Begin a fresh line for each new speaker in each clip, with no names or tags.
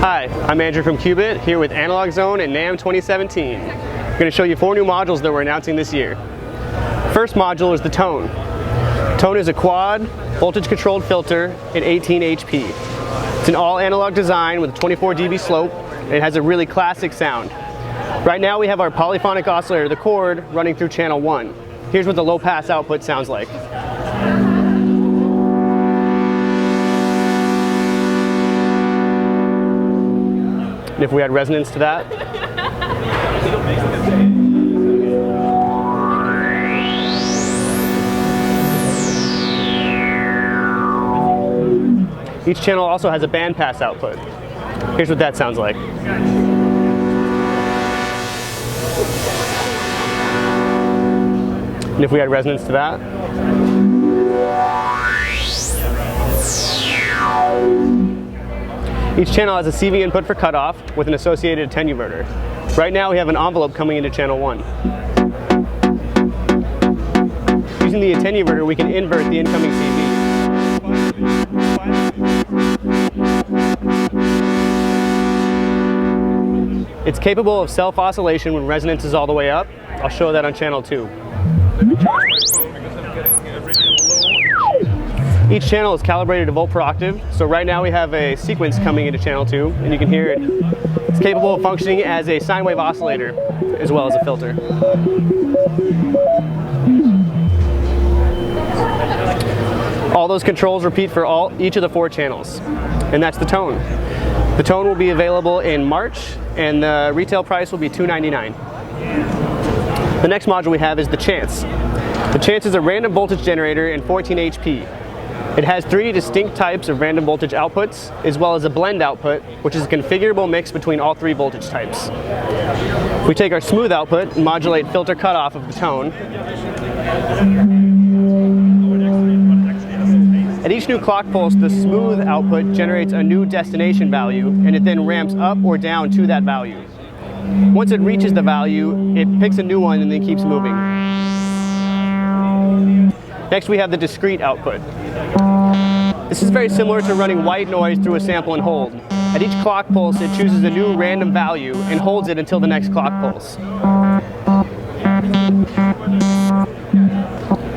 Hi, I'm Andrew from Qubit, here with Analog Zone and NAMM 2017. I'm going to show you 4 new modules that we're announcing this year. First module is the Tone. Tone is a quad, voltage-controlled filter at 18 HP. It's an all-analog design with a 24 dB slope, and it has a really classic sound. Right now we have our polyphonic oscillator, the Chord, running through channel 1. Here's what the low-pass output sounds like. And if we add resonance to that, each channel also has a bandpass output. Here's what that sounds like. And if we add resonance to that, each channel has a CV input for cutoff with an associated attenuverter. Right now we have an envelope coming into channel 1. Using the attenuverter we can invert the incoming CV. It's capable of self-oscillation when resonance is all the way up. I'll show that on channel 2. Each channel is calibrated to volt per octave, so right now we have a sequence coming into channel 2, and you can hear it. It's capable of functioning as a sine wave oscillator, as well as a filter. All those controls repeat for each of the 4 channels, and that's the Tone. The Tone will be available in March, and the retail price will be $299. The next module we have is the Chance. The Chance is a random voltage generator in 14 HP. It has 3 distinct types of random voltage outputs, as well as a blend output, which is a configurable mix between all 3 voltage types. We take our smooth output and modulate filter cutoff of the Tone. At each new clock pulse, the smooth output generates a new destination value, and it then ramps up or down to that value. Once it reaches the value, it picks a new one and then keeps moving. Next we have the discrete output. This is very similar to running white noise through a sample and hold. At each clock pulse it chooses a new random value and holds it until the next clock pulse.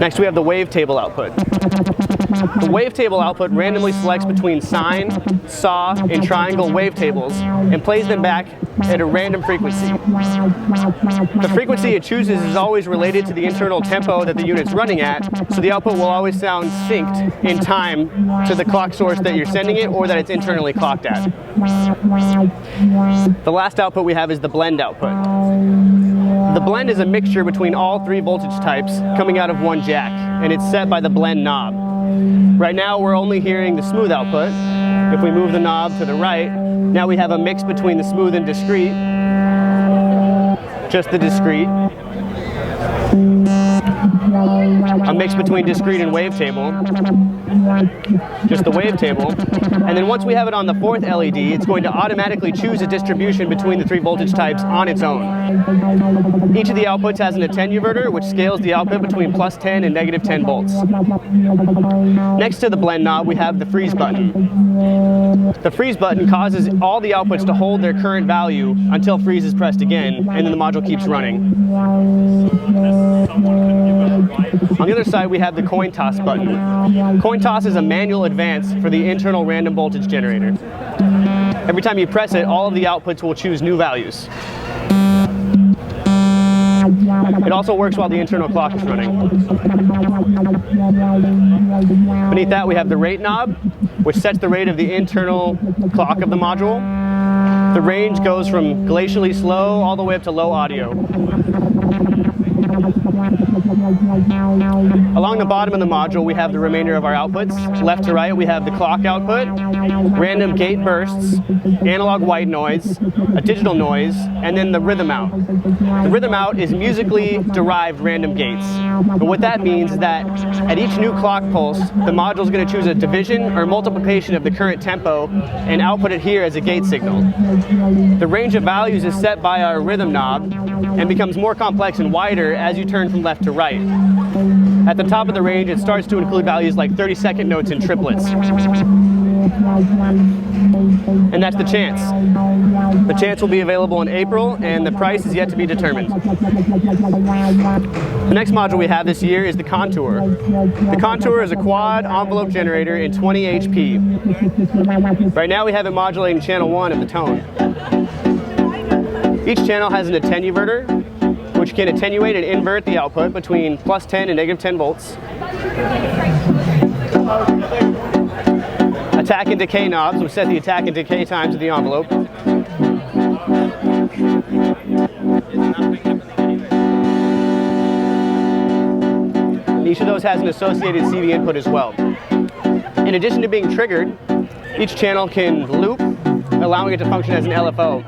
Next we have the wavetable output. The wavetable output randomly selects between sine, saw, and triangle wavetables and plays them back at a random frequency. The frequency it chooses is always related to the internal tempo that the unit's running at, so the output will always sound synced in time to the clock source that you're sending it or that it's internally clocked at. The last output we have is the blend output. The blend is a mixture between all 3 voltage types coming out of one jack, and it's set by the blend knob. Right now we're only hearing the smooth output. If we move the knob to the right, now we have a mix between the smooth and discrete, just the discrete, a mix between discrete and wavetable, just the wavetable, and then once we have it on the 4th LED, it's going to automatically choose a distribution between the 3 voltage types on its own. Each of the outputs has an attenuverter, which scales the output between +10 and -10 volts. Next to the blend knob, we have the freeze button. The freeze button causes all the outputs to hold their current value until freeze is pressed again, and then the module keeps running. On the other side, we have the coin toss button. Coin toss is a manual advance for the internal random voltage generator. Every time you press it, all of the outputs will choose new values. It also works while the internal clock is running. Beneath that, we have the rate knob, which sets the rate of the internal clock of the module. The range goes from glacially slow all the way up to low audio. Along the bottom of the module we have the remainder of our outputs. Left to right we have the clock output, random gate bursts, analog white noise, a digital noise, and then the rhythm out. The rhythm out is musically derived random gates. But what that means is that at each new clock pulse the module is going to choose a division or multiplication of the current tempo and output it here as a gate signal. The range of values is set by our rhythm knob and becomes more complex and wider as you turn from left to right. At the top of the range, it starts to include values like 30-second notes and triplets. and that's the Chance. The Chance will be available in April, and the price is yet to be determined. The next module we have this year is the Contour. The Contour is a quad envelope generator in 20 HP. Right now we have it modulating channel 1 of the tone. Each channel has an attenuverter, which can attenuate and invert the output between +10 and -10 volts. Attack and decay knobs will set the attack and decay times of the envelope. Each of those has an associated CV input as well. In addition to being triggered, each channel can loop, allowing it to function as an LFO.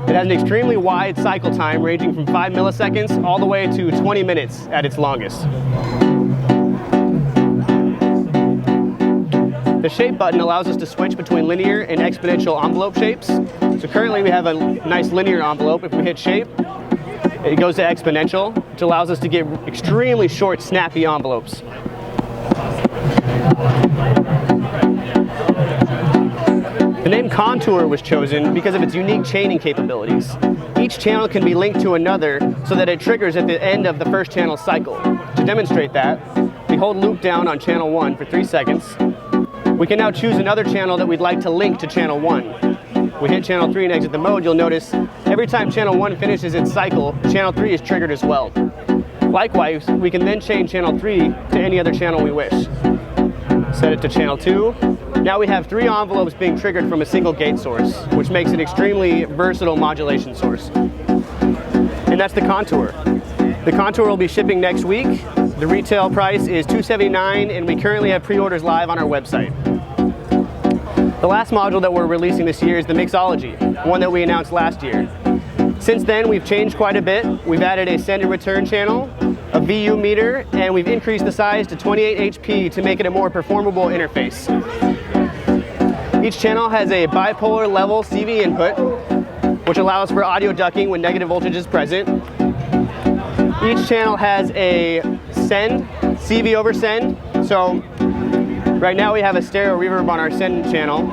It has an extremely wide cycle time ranging from 5 milliseconds all the way to 20 minutes at its longest. The shape button allows us to switch between linear and exponential envelope shapes. So currently we have a nice linear envelope. If we hit shape, it goes to exponential, which allows us to get extremely short, snappy envelopes. The name Contour was chosen because of its unique chaining capabilities. Each channel can be linked to another so that it triggers at the end of the first channel cycle. To demonstrate that, we hold loop down on channel 1 for 3 seconds. We can now choose another channel that we'd like to link to channel 1. We hit channel 3 and exit the mode, you'll notice every time channel 1 finishes its cycle, channel 3 is triggered as well. Likewise, we can then change channel 3 to any other channel we wish. Set it to channel 2. Now we have 3 envelopes being triggered from a single gate source, which makes it an extremely versatile modulation source. And that's the Contour. The Contour will be shipping next week. The retail price is $279, and we currently have pre-orders live on our website. The last module that we're releasing this year is the Mixology, one that we announced last year. Since then, we've changed quite a bit. We've added a send and return channel, a VU meter, and we've increased the size to 28 HP to make it a more performable interface. Each channel has a bipolar level CV input, which allows for audio ducking when negative voltage is present. Each channel has a send, CV over send. So right now we have a stereo reverb on our send channel.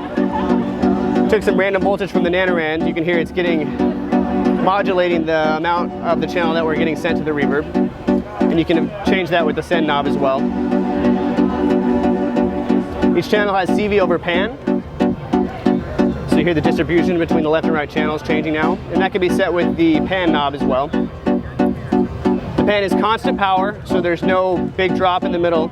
Took some random voltage from the nanorand. You can hear it's modulating the amount of the channel that we're getting sent to the reverb. And you can change that with the send knob as well. Each channel has CV over pan. So you hear the distribution between the left and right channels changing now. And that can be set with the pan knob as well. The pan is constant power, so there's no big drop in the middle.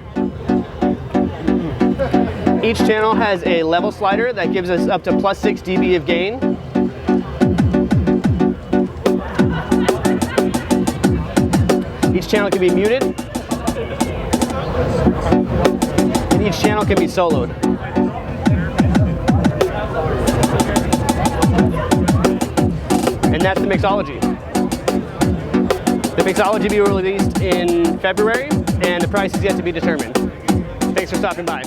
Each channel has a level slider that gives us up to +6 dB of gain. Each channel can be muted, and each channel can be soloed. And that's the Mixology. The Mixology will be released in February, and the price is yet to be determined. Thanks for stopping by.